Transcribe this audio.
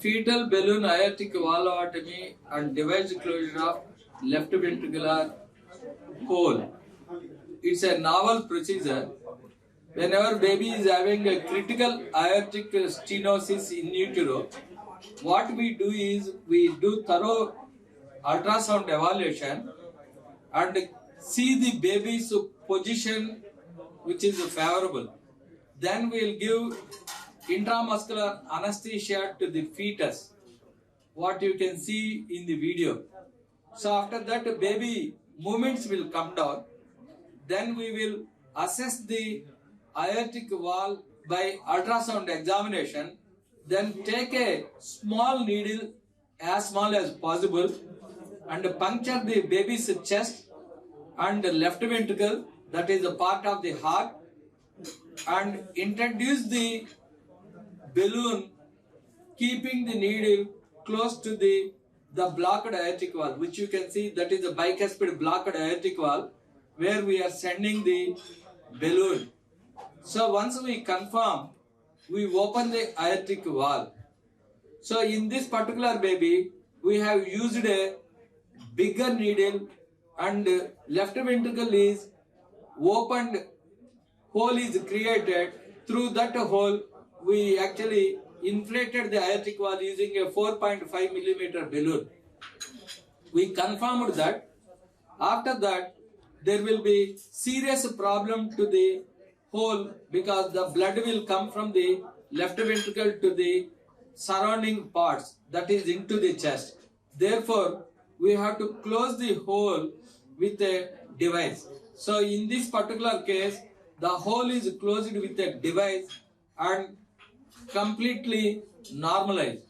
Fetal balloon aortic valvotomy and device closure of left ventricular hole. It's a novel procedure. Whenever baby is having a critical aortic stenosis in utero, what we do is we do thorough ultrasound evaluation and see the baby's position which is favorable. Then we'll give intramuscular anesthesia to the fetus, what you can see in the video. So after that baby movements will come down. Then we will assess the aortic wall by ultrasound examination. Then take a small needle as small as possible and puncture the baby's chest and left ventricle, that is a part of the heart, and introduce the balloon keeping the needle close to the blocked aortic wall, which you can see, that is the bicuspid blocked aortic wall where we are sending the balloon. So once we confirm, we open the aortic wall. So in this particular baby, we have used a bigger needle and left ventricle is opened, hole is created. Through that hole, we actually inflated the aortic wall using a 4.5 millimeter balloon. We confirmed that. After that, there will be serious problem to the hole because the blood will come from the left ventricle to the surrounding parts, that is into the chest. Therefore, we have to close the hole with a device. So in this particular case, the hole is closed with a device and completely normalized.